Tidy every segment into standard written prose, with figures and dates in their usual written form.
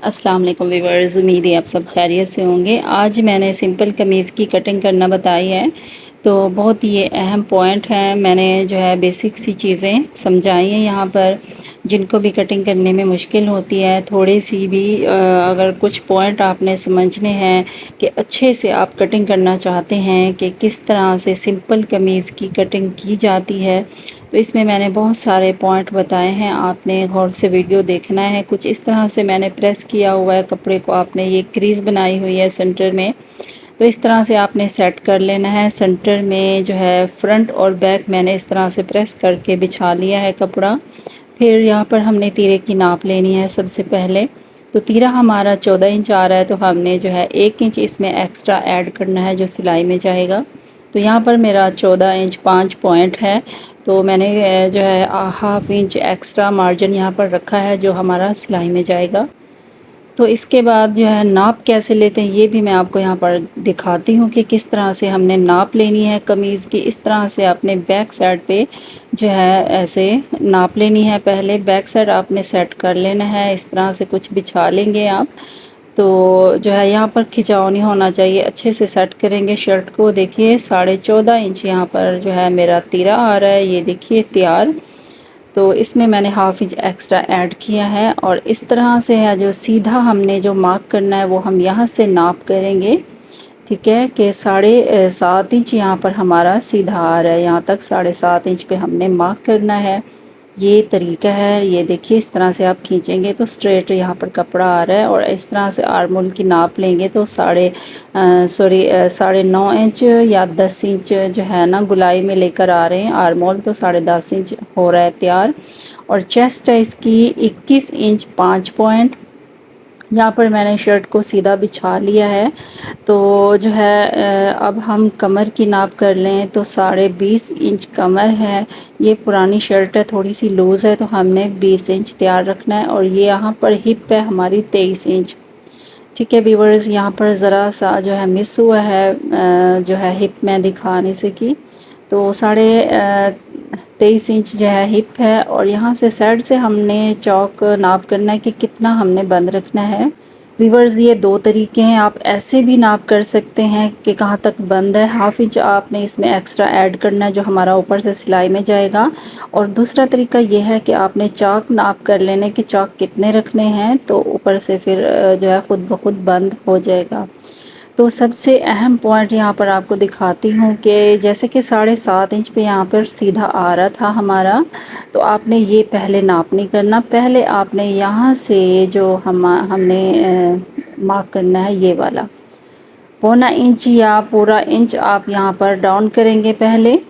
अस्सलाम वालेकुम व्यूअर्स, उम्मीद है आप सब खैरियत से होंगे। आज मैंने सिंपल कमीज़ की कटिंग करना बताई है, तो बहुत ही अहम पॉइंट है। मैंने जो है बेसिक सी चीज़ें समझाई हैं यहाँ पर, जिनको भी कटिंग करने में मुश्किल होती है थोड़ी सी भी अगर कुछ पॉइंट आपने समझने हैं कि अच्छे से आप कटिंग करना चाहते हैं कि किस तरह से सिंपल कमीज़ की कटिंग की जाती है, तो इसमें मैंने बहुत सारे पॉइंट बताए हैं। आपने गौर से वीडियो देखना है। कुछ इस तरह से मैंने प्रेस किया हुआ है कपड़े को, आपने ये क्रीज़ बनाई हुई है सेंटर में, तो इस तरह से आपने सेट कर लेना है। सेंटर में जो है फ्रंट और बैक मैंने इस तरह से प्रेस करके बिछा लिया है कपड़ा। फिर यहाँ पर हमने तीरे की नाप लेनी है सबसे पहले। तो तीरा हमारा 14 इंच आ रहा है, तो हमने जो है 1 इंच इसमें एक्स्ट्रा ऐड करना है जो सिलाई में जाएगा। तो यहाँ पर मेरा 14 इंच 5 पॉइंट है, तो मैंने जो है हाफ इंच एक्स्ट्रा मार्जिन यहाँ पर रखा है जो हमारा सिलाई में जाएगा। तो इसके बाद जो है नाप कैसे लेते हैं ये भी मैं आपको यहाँ पर दिखाती हूँ कि किस तरह से हमने नाप लेनी है कमीज़ की। इस तरह से आपने बैक साइड पे जो है ऐसे नाप लेनी है। पहले बैक साइड आपने सेट कर लेना है, इस तरह से कुछ बिछा लेंगे आप। तो जो है यहाँ पर खिंचाव नहीं होना चाहिए, अच्छे से सेट करेंगे शर्ट को। देखिए 14.5 इंच यहाँ पर जो है मेरा तीरा आ रहा है, ये देखिए तैयार। तो इसमें मैंने हाफ इंच एक्स्ट्रा ऐड किया है, और इस तरह से है जो सीधा हमने जो मार्क करना है वो हम यहाँ से नाप करेंगे। ठीक है कि 7.5 इंच यहाँ पर हमारा सीधा आ रहा है, यहाँ तक 7.5 इंच पे हमने मार्क करना है। ये तरीका है। ये देखिए इस तरह से आप खींचेंगे तो स्ट्रेट यहाँ पर कपड़ा आ रहा है, और इस तरह से आर्मोल की नाप लेंगे तो 9.5 इंच या 10 इंच जो है ना गुलाई में लेकर आ रहे हैं आर्मोल, तो 10.5 इंच हो रहा है तैयार। और चेस्ट है इसकी 21 इंच 5 पॉइंट। यहाँ पर मैंने शर्ट को सीधा बिछा लिया है। तो जो है अब हम कमर की नाप कर लें तो 20.5 इंच कमर है। ये पुरानी शर्ट है, थोड़ी सी लूज़ है, तो हमने 20 इंच तैयार रखना है। और ये यहाँ पर हिप है हमारी 23 इंच। ठीक है व्यूअर्स, यहाँ पर ज़रा सा जो है मिस हुआ है जो है हिप में दिखाने से की, तो 23 इंच जो है हिप है। और यहाँ से साइड से हमने चौक नाप करना है कि कितना हमने बंद रखना है। व्यूअर्स ये दो तरीके हैं, आप ऐसे भी नाप कर सकते हैं कि कहाँ तक बंद है। हाफ इंच आपने इसमें एक्स्ट्रा ऐड करना है जो हमारा ऊपर से सिलाई में जाएगा। और दूसरा तरीका ये है कि आपने चाक नाप कर लेने कि चाक कितने रखने हैं, तो ऊपर से फिर जो है ख़ुद ब खुद बंद हो जाएगा। तो सबसे अहम पॉइंट यहाँ पर आपको दिखाती हूँ कि जैसे कि 7.5 इंच पे यहाँ पर सीधा आ रहा था हमारा, तो आपने ये पहले नाप नहीं करना। पहले आपने यहाँ से जो हमने मार्क करना है ये वाला 1.25 इंच या पूरा इंच आप यहाँ पर डाउन करेंगे पहले,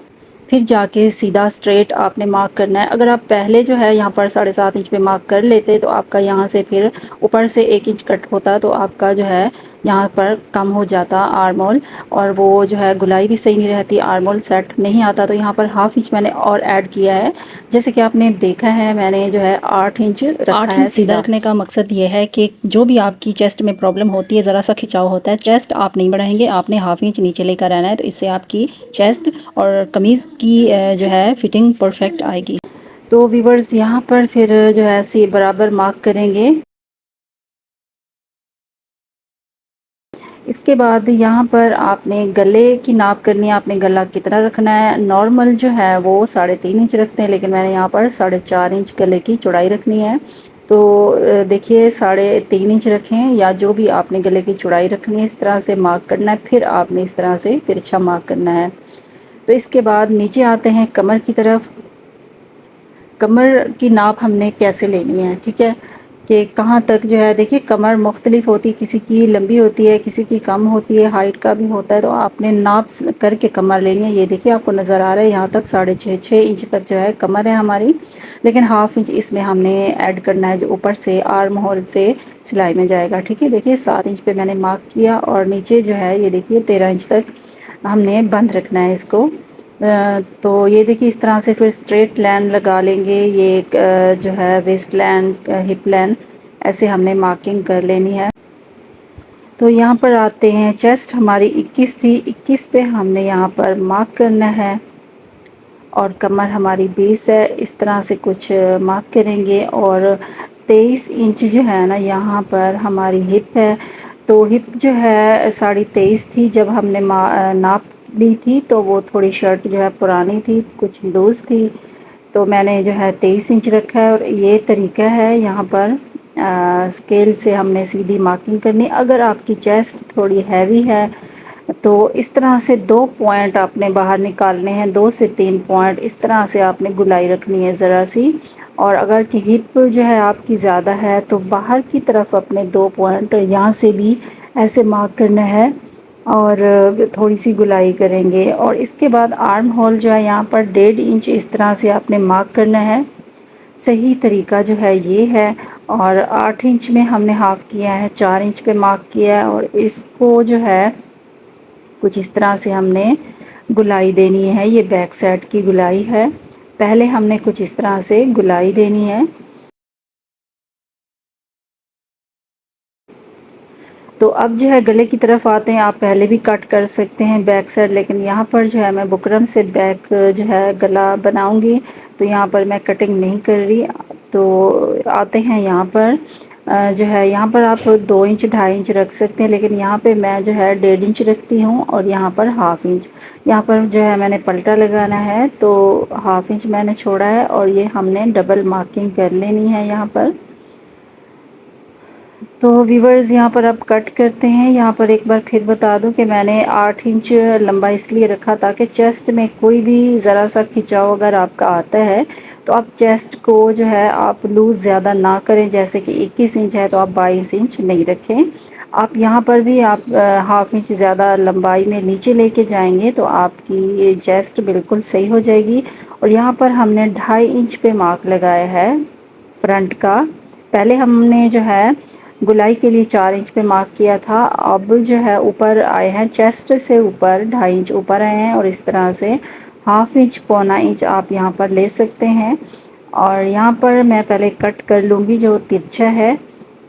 फिर जाके सीधा स्ट्रेट आपने मार्क करना है। अगर आप पहले जो है यहाँ पर 7.5 इंच पे मार्क कर लेते तो आपका यहाँ से फिर ऊपर से 1 इंच कट होता, तो आपका जो है यहाँ पर कम हो जाता आर्मोल, और वो जो है गुलाई भी सही नहीं रहती, आर्मोल सेट नहीं आता। तो यहाँ पर हाफ इंच मैंने और ऐड किया है। जैसे कि आपने देखा है मैंने जो है 8 इंच रखा है। 8 इंच सीधा रखने का मकसद ये है कि जो भी आपकी चेस्ट में प्रॉब्लम होती है, ज़रा सा खिंचाव होता है, चेस्ट आप नहीं बढ़ाएंगे, आपने हाफ इंच नीचे लेकर आना है, तो इससे आपकी चेस्ट और कमीज़ की जो है फिटिंग परफेक्ट आएगी। तो व्यूअर्स यहाँ पर फिर जो है सी बराबर मार्क करेंगे। इसके बाद यहाँ पर आपने गले की नाप करनी है, आपने गला कितना रखना है। नॉर्मल जो है वो 3.5 इंच रखते हैं, लेकिन मैंने यहाँ पर 4.5 इंच गले की चौड़ाई रखनी है। तो देखिए 3.5 इंच रखें, या जो भी आपने गले की चौड़ाई रखनी है इस तरह से मार्क करना है। फिर आपने इस तरह से तिरछा मार्क करना है। तो इसके बाद नीचे आते हैं कमर की तरफ। कमर की नाप हमने कैसे लेनी है, ठीक है, कि कहाँ तक जो है, देखिए कमर मुख्तलिफ होती है, किसी की लंबी होती है, किसी की कम होती है, हाइट का भी होता है, तो आपने नाप करके कमर लेनी है। ये देखिए आपको नज़र आ रहा है यहाँ तक 6.5 इंच तक जो है कमर है हमारी, लेकिन हाफ इंच इसमें हमने ऐड करना है जो ऊपर से आर्म होल से सिलाई में जाएगा। ठीक है, देखिए 7 इंच पे मैंने मार्क किया, और नीचे जो है ये देखिए 13 इंच तक हमने बंद रखना है इसको। तो ये देखिए इस तरह से फिर स्ट्रेट लाइन लगा लेंगे। ये एक जो है वेस्ट लाइन, हिप लाइन, ऐसे हमने मार्किंग कर लेनी है। तो यहाँ पर आते हैं, चेस्ट हमारी 21 थी, 21 पे हमने यहाँ पर मार्क करना है, और कमर हमारी 20 है। इस तरह से कुछ मार्क करेंगे, और 23 इंच जो है ना, यहाँ पर हमारी हिप है। तो हिप जो है 23.5 थी जब हमने नाप ली थी, तो वो थोड़ी शर्ट जो है पुरानी थी, कुछ लूज़ थी, तो मैंने जो है 23 इंच रखा है। और ये तरीका है यहाँ पर स्केल से हमने सीधी मार्किंग करनी। अगर आपकी चेस्ट थोड़ी हैवी है तो इस तरह से 2 पॉइंट आपने बाहर निकालने हैं, 2 से 3 पॉइंट इस तरह से आपने गुलाई रखनी है ज़रा सी। और अगर कि हिप जो है आपकी ज़्यादा है तो बाहर की तरफ अपने 2 पॉइंट यहाँ से भी ऐसे मार्क करना है और थोड़ी सी गुलाई करेंगे। और इसके बाद आर्म होल जो है यहाँ पर 1.5 इंच इस तरह से आपने मार्क करना है। सही तरीका जो है ये है। और 8 इंच में हमने हाफ़ किया है, 4 इंच पे मार्क किया है। और इसको जो है कुछ इस तरह से हमने गुलाई देनी है। ये बैक साइड की गुलाई है, पहले हमने कुछ इस तरह से गुलाई देनी है। तो अब जो है गले की तरफ आते हैं। आप पहले भी कट कर सकते हैं बैक साइड, लेकिन यहाँ पर जो है मैं बुकरम से बैक जो है गला बनाऊंगी, तो यहाँ पर मैं कटिंग नहीं कर रही। तो आते हैं यहाँ पर जो है यहाँ पर आप 2 इंच 2.5 इंच रख सकते हैं, लेकिन यहाँ पे मैं जो है 1.5 इंच रखती हूँ और यहाँ पर हाफ़ इंच। यहाँ पर जो है मैंने पलटा लगाना है, तो हाफ़ इंच मैंने छोड़ा है और ये हमने डबल मार्किंग कर लेनी है यहाँ पर। तो व्यूवर्स यहाँ पर अब कट करते हैं। यहाँ पर एक बार फिर बता दूं कि मैंने 8 इंच लंबा इसलिए रखा ताकि चेस्ट में कोई भी ज़रा सा खिंचाव अगर आपका आता है तो आप चेस्ट को जो है आप लूज़ ज़्यादा ना करें। जैसे कि 21 इंच है तो आप 22 इंच नहीं रखें। आप यहाँ पर भी आप हाफ़ इंच ज़्यादा लंबाई में नीचे लेके जाएंगे तो आपकी ये चेस्ट बिल्कुल सही हो जाएगी। और यहाँ पर हमने 2.5 इंच पे मार्क लगाया है फ्रंट का। पहले हमने जो है गुलाई के लिए 4 इंच पे मार्क किया था, अब जो है ऊपर आए हैं, चेस्ट से ऊपर 2.5 इंच ऊपर आए हैं। और इस तरह से हाफ़ इंच पौना इंच आप यहाँ पर ले सकते हैं। और यहाँ पर मैं पहले कट कर लूँगी जो तिरछा है,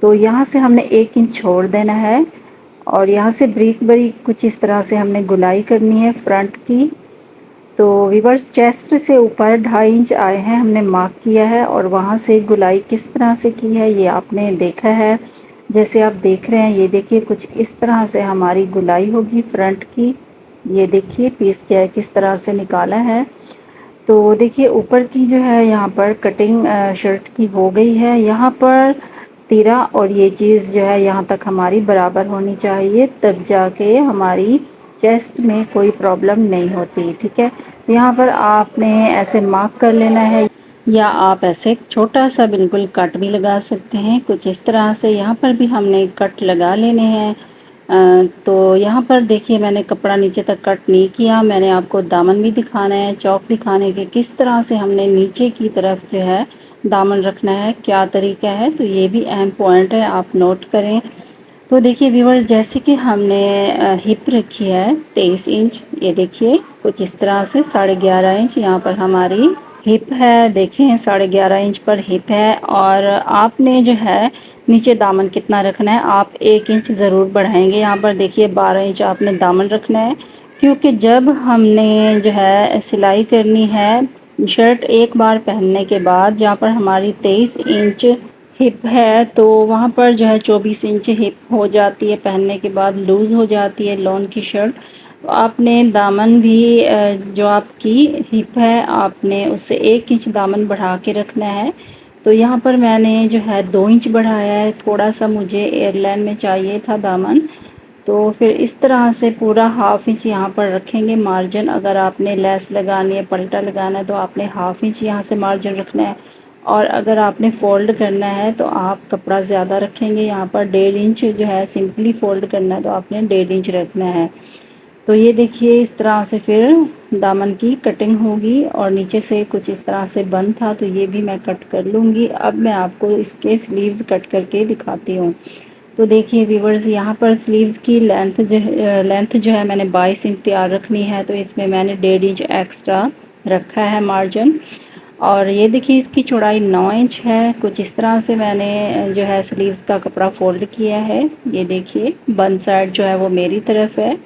तो यहाँ से हमने 1 इंच छोड़ देना है। और यहाँ से बारीक बारीक कुछ इस तरह से हमने गुलाई करनी है फ्रंट की। तो वीवर्स चेस्ट से ऊपर 2.5 इंच आए हैं, हमने मार्क किया है। और वहाँ से गुलाई किस तरह से की है ये आपने देखा है, जैसे आप देख रहे हैं। ये देखिए कुछ इस तरह से हमारी गुलाई होगी फ्रंट की। ये देखिए पीस जो है किस तरह से निकाला है। तो देखिए ऊपर की जो है यहाँ पर कटिंग शर्ट की हो गई है। यहाँ पर तीरा और ये चीज़ जो है यहाँ तक हमारी बराबर होनी चाहिए, तब जाके हमारी चेस्ट में कोई प्रॉब्लम नहीं होती। ठीक है, तो यहाँ पर आपने ऐसे मार्क कर लेना है, या आप ऐसे छोटा सा बिल्कुल कट भी लगा सकते हैं कुछ इस तरह से। यहाँ पर भी हमने कट लगा लेने हैं। तो यहाँ पर देखिए मैंने कपड़ा नीचे तक कट नहीं किया, मैंने आपको दामन भी दिखाना है, चौक दिखाने के किस तरह से हमने नीचे की तरफ जो है दामन रखना है, क्या तरीका है। तो ये भी अहम पॉइंट है, आप नोट करें। तो देखिए व्यूवर्स जैसे कि हमने हिप रखी है 23 इंच, ये देखिए कुछ इस तरह से 11.5 इंच यहाँ पर हमारी हिप है। देखें 11.5 इंच पर हिप है। और आपने जो है नीचे दामन कितना रखना है, आप 1 इंच ज़रूर बढ़ाएंगे। यहाँ पर देखिए 12 इंच आपने दामन रखना है, क्योंकि जब हमने जो है सिलाई करनी है शर्ट एक बार पहनने के बाद, जहाँ पर हमारी 23 इंच हिप है तो वहाँ पर जो है 24 इंच हिप हो जाती है, पहनने के बाद लूज़ हो जाती है लॉन की शर्ट। तो आपने दामन भी जो आपकी हिप है आपने उससे 1 इंच दामन बढ़ा के रखना है। तो यहाँ पर मैंने जो है 2 इंच बढ़ाया है, थोड़ा सा मुझे एयरलाइन में चाहिए था दामन। तो फिर इस तरह से पूरा हाफ़ इंच यहाँ पर रखेंगे मार्जिन। अगर आपने लेस लगानी है, पलटा लगाना है, तो आपने हाफ़ इंच यहाँ से मार्जिन रखना है। और अगर आपने फ़ोल्ड करना है तो आप कपड़ा ज़्यादा रखेंगे, यहाँ पर 1.5 इंच जो है सिंपली फ़ोल्ड करना है तो आपने 1.5 इंच रखना है। तो ये देखिए इस तरह से फिर दामन की कटिंग होगी। और नीचे से कुछ इस तरह से बंद था तो ये भी मैं कट कर लूँगी। अब मैं आपको इसके स्लीव्स कट करके दिखाती हूँ। तो देखिए व्यूवर्स यहाँ पर स्लीव्स की लेंथ जो है मैंने 22 इंच तैयार रखनी है, तो इसमें मैंने 1.5 इंच एक्स्ट्रा रखा है मार्जिन। और ये देखिए इसकी चौड़ाई 9 इंच है। कुछ इस तरह से मैंने जो है स्लीव्स का कपड़ा फोल्ड किया है। ये देखिए बंद साइड जो है वो मेरी तरफ है,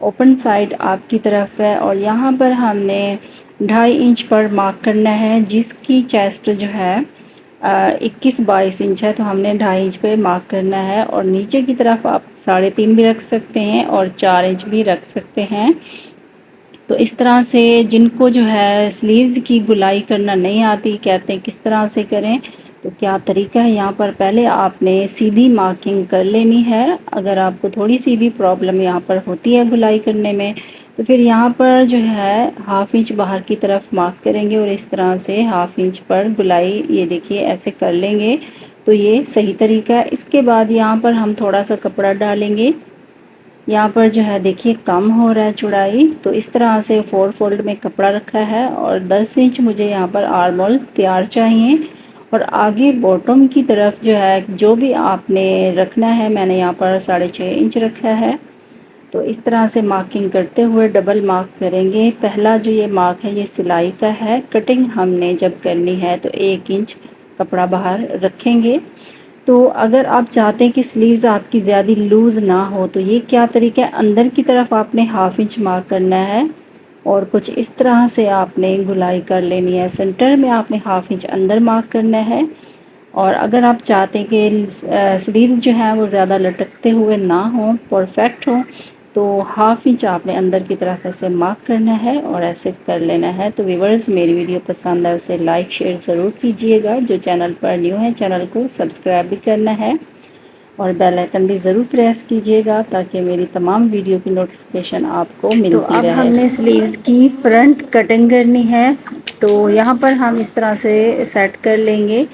ओपन साइड आपकी तरफ है। और यहाँ पर हमने 2.5 इंच पर मार्क करना है, जिसकी चेस्ट जो है 21-22 इंच है, तो हमने 2.5 इंच पे मार्क करना है। और नीचे की तरफ आप 3.5 भी रख सकते हैं और 4 इंच भी रख सकते हैं। तो इस तरह से जिनको जो है स्लीव्स की गुलाई करना नहीं आती, कहते हैं किस तरह से करें, तो क्या तरीका है, यहाँ पर पहले आपने सीधी मार्किंग कर लेनी है। अगर आपको थोड़ी सी भी प्रॉब्लम यहाँ पर होती है गुलाई करने में, तो फिर यहाँ पर जो है 1/2 इंच बाहर की तरफ मार्क करेंगे और इस तरह से 1/2 इंच पर गुलाई, ये देखिए ऐसे कर लेंगे, तो ये सही तरीका है। इसके बाद यहाँ पर हम थोड़ा सा कपड़ा डालेंगे। यहाँ पर जो है देखिए कम हो रहा है चौड़ाई, तो इस तरह से 4 फोल्ड में कपड़ा रखा है और 10 इंच मुझे यहाँ पर आर्म होल तैयार चाहिए। और आगे बॉटम की तरफ जो है जो भी आपने रखना है, मैंने यहाँ पर 6.5 इंच रखा है। तो इस तरह से मार्किंग करते हुए डबल मार्क करेंगे। पहला जो ये मार्क है ये सिलाई का है, कटिंग हमने जब करनी है तो 1 इंच कपड़ा बाहर रखेंगे। तो अगर आप चाहते हैं कि स्लीव्स आपकी ज़्यादा लूज़ ना हो, तो ये क्या तरीका है, अंदर की तरफ आपने 1/2 इंच मार्क करना है और कुछ इस तरह से आपने गुलाई कर लेनी है। सेंटर में आपने 1/2 इंच अंदर मार्क करना है। और अगर आप चाहते हैं कि स्लीव्स जो हैं वो ज़्यादा लटकते हुए ना हों, परफेक्ट हों, तो 1/2 इंच आपने अंदर की तरफ ऐसे मार्क करना है और ऐसे कर लेना है। तो व्यूअर्स, मेरी वीडियो पसंद है उसे लाइक शेयर ज़रूर कीजिएगा। जो चैनल पर न्यू है चैनल को सब्सक्राइब भी करना है और बेल आइकन भी ज़रूर प्रेस कीजिएगा ताकि मेरी तमाम वीडियो की नोटिफिकेशन आपको मिलती रहे। तो अब हमने स्लीव्स की फ्रंट कटिंग करनी है, तो यहाँ पर हम इस तरह से सेट कर लेंगे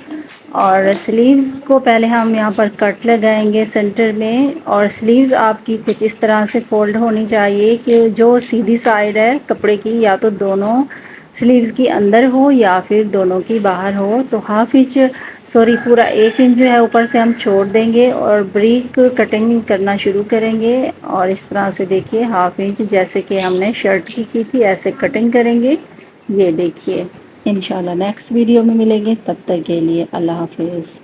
और स्लीव्स को पहले हम यहाँ पर कट लगाएंगे सेंटर में। और स्लीव्स आपकी कुछ इस तरह से फोल्ड होनी चाहिए कि जो सीधी साइड है कपड़े की, या तो दोनों स्लीव्स की अंदर हो या फिर दोनों की बाहर हो। तो 1/2 इंच, सॉरी पूरा 1 इंच जो है ऊपर से हम छोड़ देंगे और ब्रीक कटिंग करना शुरू करेंगे। और इस तरह से देखिए 1/2 इंच जैसे कि हमने शर्ट की थी ऐसे कटिंग करेंगे। ये देखिए, इंशाल्लाह नेक्स्ट वीडियो में मिलेंगे, तब तक के लिए अल्लाह हाफिज़।